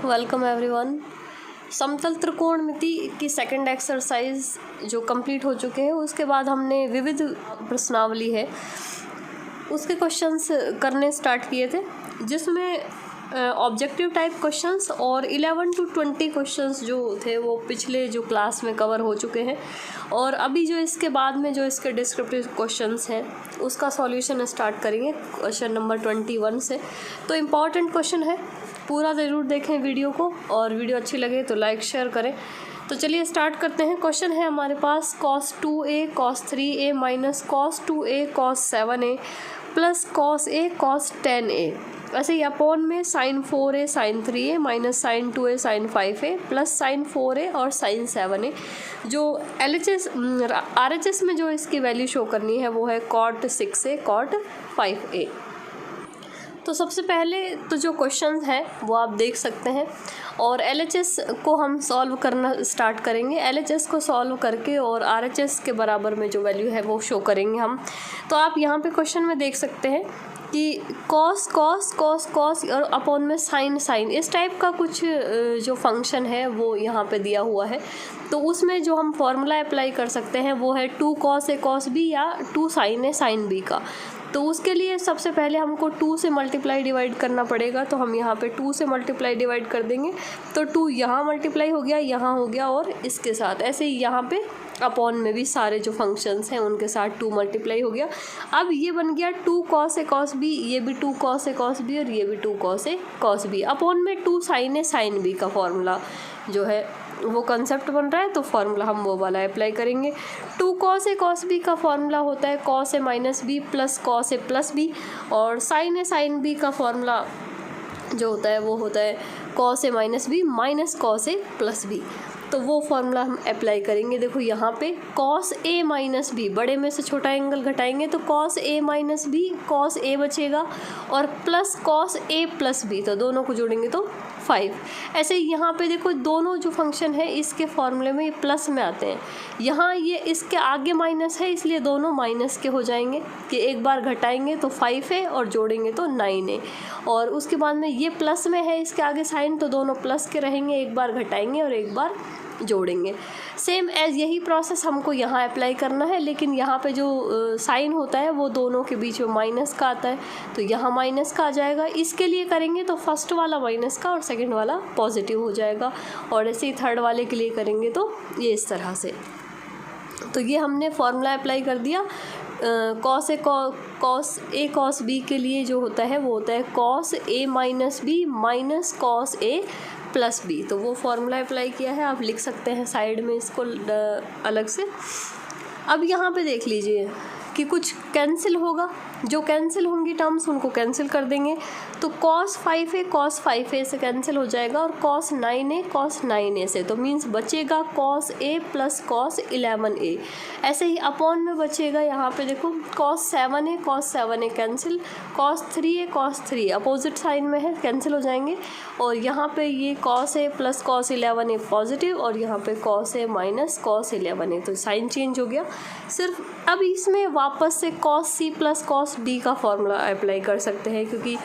Welcome everyone. समतल त्रिकोणमिति की second exercise जो कंप्लीट हो चुके हैं, उसके बाद हमने विविध प्रश्नावली है उसके क्वेश्चंस करने स्टार्ट किए थे, जिसमें ऑब्जेक्टिव टाइप क्वेश्चंस और 11 to 20 क्वेश्चंस जो थे वो पिछले जो क्लास में कवर हो चुके हैं। और अभी जो इसके बाद में जो इसके डिस्क्रिप्टिव क्वेश्चंस हैं उसका सॉल्यूशन स्टार्ट करेंगे क्वेश्चन नंबर 21 से। तो इम्पॉर्टेंट क्वेश्चन है, पूरा ज़रूर देखें वीडियो को, और वीडियो अच्छी लगे तो लाइक शेयर करें। तो चलिए स्टार्ट करते हैं। क्वेश्चन है हमारे पास cos 2a cos 3a minus cos 2a cos 7a plus cos a cos 10a, ऐसे ही अपॉन में sin 4a sin 3a minus sin 2a sin 5a plus sin 4a और sin 7a। जो LHS RHS में जो इसकी value show करनी है वो है cot 6a cot 5a। तो सबसे पहले तो जो क्वेश्चन है वो आप देख सकते हैं, और LHS को हम सॉल्व करना स्टार्ट करेंगे। LHS को सॉल्व करके और RHS के बराबर में जो वैल्यू है वो शो करेंगे हम। तो आप यहाँ पे क्वेश्चन में देख सकते हैं कि cos cos cos cos और अपॉन में sin sin, इस टाइप का कुछ जो फंक्शन है वो यहाँ पे दिया हुआ है। तो उसमें जो हम फॉर्मूला अप्लाई कर सकते हैं वो है 2 cos a cos b या 2 sin a sin b का। तो उसके लिए सबसे पहले हमको 2 से मल्टीप्लाई डिवाइड करना पड़ेगा। तो हम यहाँ पे 2 से मल्टीप्लाई डिवाइड कर देंगे, तो 2 यहाँ मल्टीप्लाई हो गया, यहाँ हो गया और इसके साथ। ऐसे ही यहाँ पे अपॉन में भी सारे जो फंक्शंस हैं उनके साथ 2 मल्टीप्लाई हो गया। अब ये बन गया 2 cos a cos b, ये भी 2 cos a cos b और ये भी 2 cos a cos b, upon में 2 sin a sin b का फॉर्मूला जो है वो कंसेप्ट बन रहा है। तो फार्मूला हम वो वाला अप्लाई करेंगे। 2 cos a cos b का फॉर्मूला होता है cos a minus b plus cos a plus b, और sin a sin b का फॉर्मूला जो होता है वो होता है cos a minus b minus cos a plus b। तो वो फॉर्मूला हम अप्लाई करेंगे। देखो यहाँ पे cos a माइनस b, बड़े में से छोटा एंगल घटाएंगे तो cos a minus b cos a बचेगा, और plus cos a plus b, तो दोनों को जोड़ेंगे तो 5। ऐसे यहाँ पे देखो दोनों जो फंक्शन है इसके फॉर्मूले में ये प्लस में आते हैं, यहाँ ये इसके आगे माइनस है इसलिए दोनों माइनस के हो जाएंगे कि एक बार घटाएंगे तो 5 है और जोड़ेंगे तो 9 है। और उसके बाद में ये प्लस में है इसके आगे साइन, तो दोनों प्लस के रहेंगे, एक बार घटाएंगे और एक बार जोड़ेंगे। सेम एज यही प्रोसेस हमको यहाँ अप्लाई करना है, लेकिन यहाँ पे जो साइन होता है वो दोनों के बीच में माइनस का आता है, तो यहाँ माइनस का आ जाएगा। इसके लिए करेंगे तो फर्स्ट वाला माइनस का और सेकंड वाला पॉजिटिव हो जाएगा, और ऐसे ही थर्ड वाले के लिए करेंगे तो ये इस तरह से। तो ये हमने फॉर्मूला अप्लाई कर दिया। cos a cos b के लिए जो होता है वो होता है cos a minus b minus cos a plus b। तो वो फॉर्मूला अप्लाई किया है, आप लिख सकते हैं साइड में इसको अलग से। अब यहाँ पे देख लीजिए कि कुछ कैंसिल होगा, जो कैंसिल होंगी टर्म्स उनको कैंसिल कर देंगे। तो cos 5a से कैंसिल हो जाएगा, और cos 9a से, तो मीन्स बचेगा cos a plus cos 11a। ऐसे ही अपॉन में बचेगा यहाँ पे देखो cos 7a cancel, cos 3a opposite sign में है, कैंसिल हो जाएंगे। और यहाँ पे ये cos a plus cos 11a positive, और यहाँ पे cos a minus cos 11a, तो साइन चेंज हो गया सिर्फ। अब इसमें वापस से cos c plus cos d का फॉर्मूला अप्लाई कर सकते हैं, क्योंकि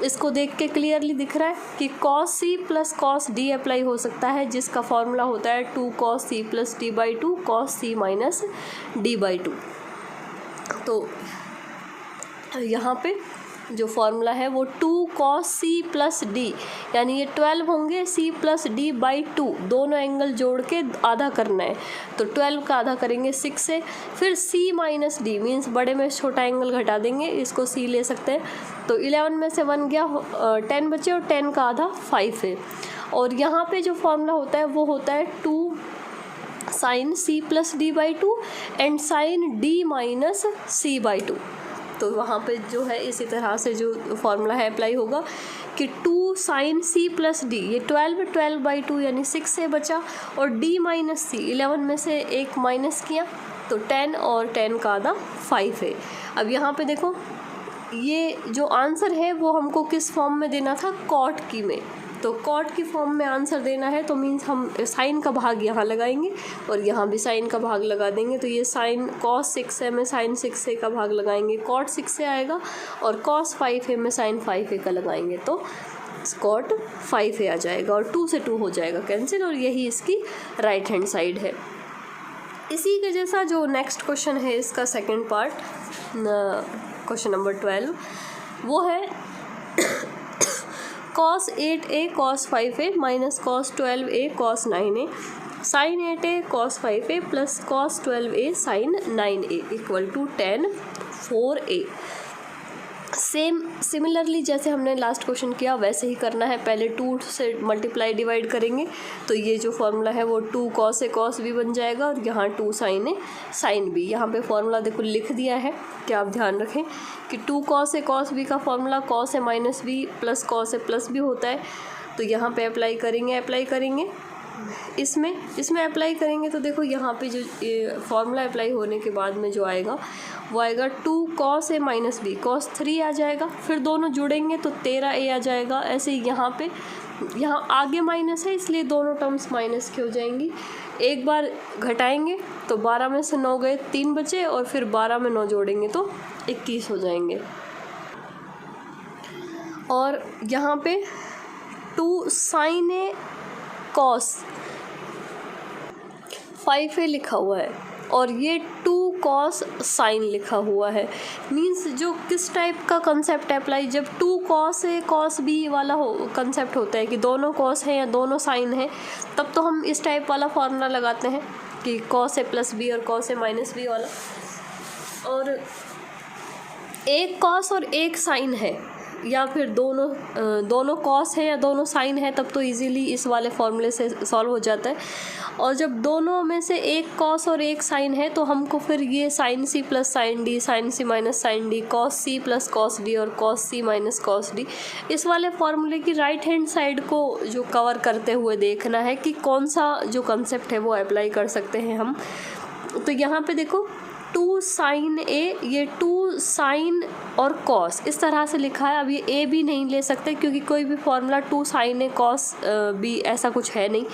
इसको देख के क्लियरली दिख रहा है कि cos c plus cos d apply हो सकता है, जिसका फॉर्मूला होता है 2 cos c plus d/2 cos c minus d/2। तो यहाँ पे जो फॉर्मूला है वो 2 cos c प्लस d, यानी ये 12 होंगे c प्लस d/2, दोनों एंगल जोड़ के आधा करना है। तो 12 का आधा करेंगे 6 से, फिर c माइनस d मीन्स बड़े में छोटा एंगल घटा देंगे, इसको c ले सकते हैं। तो 11 में से 1 गया, 10 बचे, और 10 का आधा 5 है। और यहाँ पे जो फॉर्मूला होता है वो होता है 2 sin c plus d/2 and sin d minus c/2। तो वहाँ पे जो है इसी तरह से जो फॉर्मूला है अप्लाई होगा कि 2 sin c प्लस d, ये 12/2 यानी 6 से बचा, और d माइनस c 11 में से एक माइनस किया तो 10, और 10 का आधा 5 है। अब यहाँ पे देखो ये जो आंसर है वो हमको किस फॉर्म में देना था, कॉट की में। तो कॉट की फॉर्म में आंसर देना है, तो मीन्स हम साइन का भाग यहाँ लगाएंगे और यहाँ भी साइन का भाग लगा देंगे। तो ये साइन cos 6a में साइन 6a का भाग लगाएंगे, cot 6a आएगा, और cos 5a में साइन 5a का लगाएंगे। तो कॉट 5a आ जाएगा और 2 से 2 हो जाएगा कैंसिल, और यही इसकी राइट हैंड साइड है। इसी के जैसा जो नेक्स्ट क्वेश्चन है इसका सेकंड पार्ट, क्वेश्चन नंबर 12, वो है cos 8a cos 5a minus cos 12a cos 9a sin 8a cos 5a plus cos 12a sin 9a equal to tan 4a। Similarly जैसे हमने लास्ट क्वेश्चन किया वैसे ही करना है। पहले 2 से मल्टीप्लाई डिवाइड करेंगे तो ये जो फॉर्मूला है वो 2 cos a cos b बन जाएगा, और यहाँ 2 sin a sin b। यहाँ पे फॉर्मूला देखो लिख दिया है कि आप ध्यान रखें कि 2 cos a cos b का formula cos a minus b plus cos a plus b होता है। तो यहाँ पे अप्लाई करेंगे इसमें अप्लाई करेंगे तो देखो यहाँ पे जो फॉर्मूला अप्लाई होने के बाद में जो आएगा वो आएगा 2 cos a minus b cos 3 आ जाएगा, फिर दोनों जुड़ेंगे तो 13a आ जाएगा। ऐसे ही यहाँ आगे माइनस है इसलिए दोनों टर्म्स माइनस की हो जाएंगी। एक बार घटाएंगे तो 12 में से 9 गए, 3 बचे, और फिर 12 में 9 जोड़ेंगे तो 21 हो जाएंगे। और यहाँ पे 2 sin a cos 5a लिखा हुआ है और ये 2 cos sin लिखा हुआ है। मीन्स जो किस टाइप का कंसेप्ट अप्लाई, जब 2 cos a cos b वाला कंसेप्ट होता है कि दोनों cos है या दोनों sin है, तब तो हम इस टाइप वाला फॉर्मूला लगाते हैं कि cos a प्लस b और cos a माइनस b वाला। और एक cos और एक sin है या फिर दोनों cos है या दोनों sin है, तब तो इजीली इस वाले फॉर्मूले से सॉल्व हो जाता है। और जब दोनों में से एक cos और एक sin है तो हमको फिर ये sin c plus sin d, sin c minus sin d, cos c plus cos d और cos c minus cos d, इस वाले फॉर्मूले की राइट हैंड साइड को जो कवर करते हुए देखना है कि कौन सा जो कंसेप्ट है वो अप्लाई कर सकते हैं हम। तो यहाँ पे देखो 2 sin a, ये 2 sin और cos इस तरह से लिखा है। अब ये a भी नहीं ले सकते क्योंकि कोई भी formula 2 sin a cos b ऐसा कुछ है नहीं।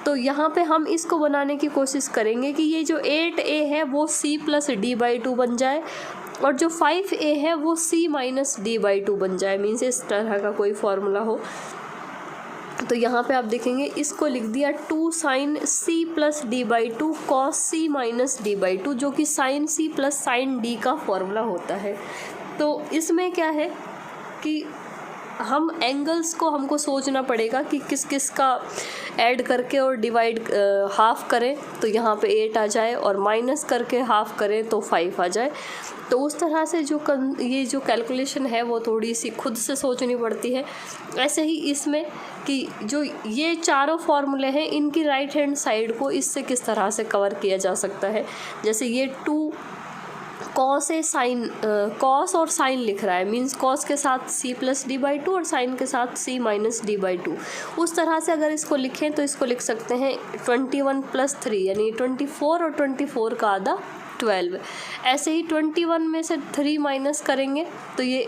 तो यहाँ पे हम इसको बनाने की कोशिश करेंगे कि ये जो 8a है वो c प्लस d/2 बन जाए और जो 5a है वो c माइनस d/2 बन जाए। मीन्स इस तरह का कोई फॉर्मूला हो। तो यहाँ पे आप देखेंगे इसको लिख दिया 2 sin c plus d/2 cos c minus d/2, जो कि sin c plus sin d का फॉर्मूला होता है। तो इसमें क्या है कि हम एंगल्स को हमको सोचना पड़ेगा कि किस किस का ऐड करके और डिवाइड हाफ करें तो यहाँ पे 8 आ जाए, और माइनस करके हाफ करें तो 5 आ जाए। तो उस तरह से ये जो कैलकुलेशन है वो थोड़ी सी खुद से सोचनी पड़ती है। ऐसे ही इसमें कि जो ये चारों फॉर्मूले हैं इनकी राइट हैंड साइड को इससे किस तरह से कवर किया जा सकता है। जैसे ये 2 cos a sin cos और sin लिख रहा है, मीन्स cos के साथ c प्लस d/2 और sin के साथ c माइनस d/2। उस तरह से अगर इसको लिखें तो इसको लिख सकते हैं 21 प्लस 3 यानी 24 और 24 का आधा 12। ऐसे ही 21 में से 3 माइनस करेंगे तो ये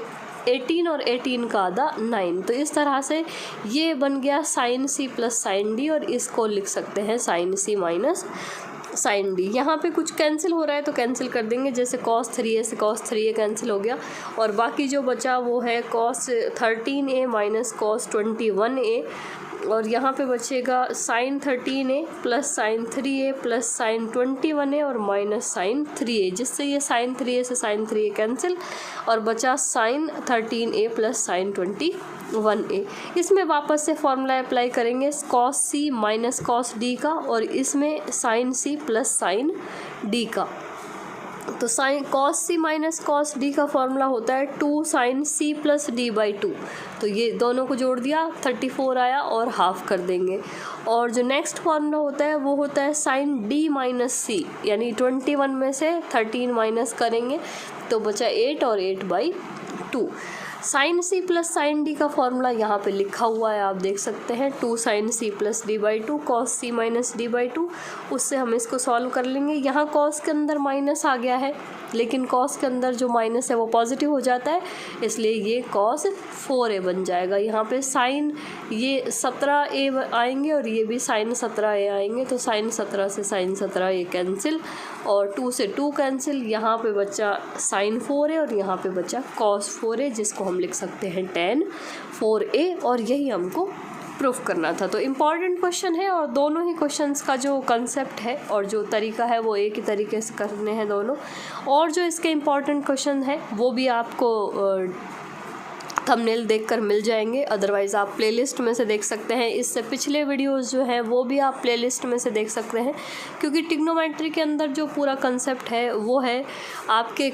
18 और 18 का आधा 9। तो इस तरह से ये बन गया sin c plus sin d, और इसको लिख सकते हैं sin c minus sin d। यहाँ पे कुछ कैंसिल हो रहा है तो कैंसिल कर देंगे, जैसे cos 3a से cos 3a कैंसिल हो गया, और बाकी जो बचा वो है cos 13a minus cos 21a, और यहाँ पे बचेगा sin 13a plus sin 3a plus sin 21a और माइनस sin 3a, जिससे ये sin 3a से sin 3a कैंसिल, और बचा sin 13a plus sin 21a। इसमें वापस से फॉर्मूला अप्लाई करेंगे cos c minus cos d का, और इसमें sin c plus sin d का। तो cos c minus cos d का फॉर्मूला होता है 2 sin c प्लस d/2। तो ये दोनों को जोड़ दिया 34 आया और हाफ कर देंगे। और जो नेक्स्ट फॉर्मूला होता है वो होता है sin d माइनस c, यानी 21 में से 13 माइनस करेंगे तो बचा 8 और 8/2। sin c plus sin d का फॉर्मूला यहाँ पे लिखा हुआ है, आप देख सकते हैं 2 sin c plus d/2 cos c minus d/2। उससे हम इसको सॉल्व कर लेंगे। यहाँ cos के अंदर माइनस आ गया है, लेकिन cos के अंदर जो माइनस है वो पॉजिटिव हो जाता है, इसलिए ये cos 4a बन जाएगा। यहाँ पे sin ये 17a आएंगे और ये भी sin 17a आएंगे, तो sin 17 से sin 17a कैंसिल और 2 से 2 कैंसिल। यहाँ पे बचा sin 4a और यहाँ पे बचा cos 4a, जिसको हम हम लिख सकते हैं 10 4a और यही हमको प्रूफ करना था। तो इम्पॉर्टेंट क्वेश्चन है और दोनों ही क्वेश्चंस का जो कंसेप्ट है और जो तरीका है वो एक ही तरीके से करने हैं दोनों। और जो इसके इम्पॉर्टेंट क्वेश्चन है वो भी आपको थंबनेल देखकर मिल जाएंगे, अदरवाइज़ आप प्लेलिस्ट में से देख सकते हैं। इससे पिछले वीडियोस जो हैं वो भी आप प्लेलिस्ट में से देख सकते हैं, क्योंकि ट्रिग्नोमेट्री के अंदर जो पूरा कंसेप्ट है वो है आपके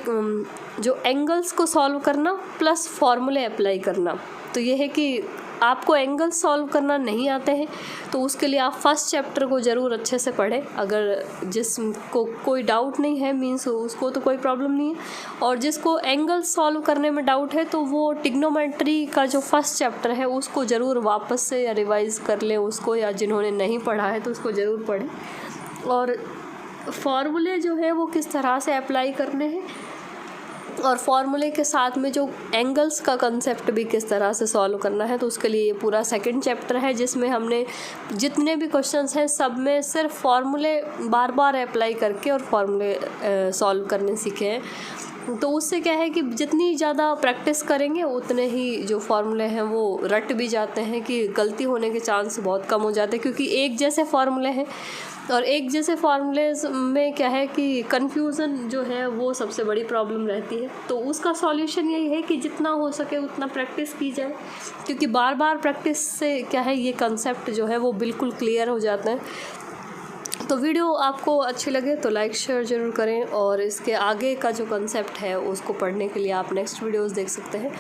जो एंगल्स को सॉल्व करना प्लस फॉर्मूले अप्लाई करना। तो ये है कि आपको एंगल सॉल्व करना नहीं आते हैं तो उसके लिए आप फर्स्ट चैप्टर को ज़रूर अच्छे से पढ़ें। अगर जिसको कोई डाउट नहीं है मीन्स उसको तो कोई प्रॉब्लम नहीं है, और जिसको एंगल सॉल्व करने में डाउट है तो वो ट्रिग्नोमेट्री का जो फर्स्ट चैप्टर है उसको ज़रूर वापस से या रिवाइज़ कर लें उसको, या जिन्होंने नहीं पढ़ा है तो उसको ज़रूर पढ़ें। और फॉर्मूले जो है वो किस तरह से अप्लाई करने हैं और फॉर्मूले के साथ में जो एंगल्स का कंसेप्ट भी किस तरह से सॉल्व करना है, तो उसके लिए ये पूरा सेकंड चैप्टर है जिसमें हमने जितने भी क्वेश्चंस हैं सब में सिर्फ फॉर्मूले बार बार अप्लाई करके और फॉर्मूले सॉल्व करने सीखे हैं। तो उससे क्या है कि जितनी ज़्यादा प्रैक्टिस करेंगे उतने ही जो फॉर्मूले हैं वो रट भी जाते हैं, कि गलती होने के चांस बहुत कम हो जाते हैं, क्योंकि एक जैसे फॉर्मूले हैं और एक जैसे फार्मूलेज में क्या है कि कन्फ्यूज़न जो है वो सबसे बड़ी प्रॉब्लम रहती है। तो उसका सॉल्यूशन यही है कि जितना हो सके उतना प्रैक्टिस की जाए, क्योंकि बार बार प्रैक्टिस से क्या है ये कंसेप्ट जो है वो बिल्कुल क्लियर हो जाता है। तो वीडियो आपको अच्छी लगे तो लाइक शेयर ज़रूर करें, और इसके आगे का जो कंसेप्ट है उसको पढ़ने के लिए आप नेक्स्ट वीडियोज़ देख सकते हैं।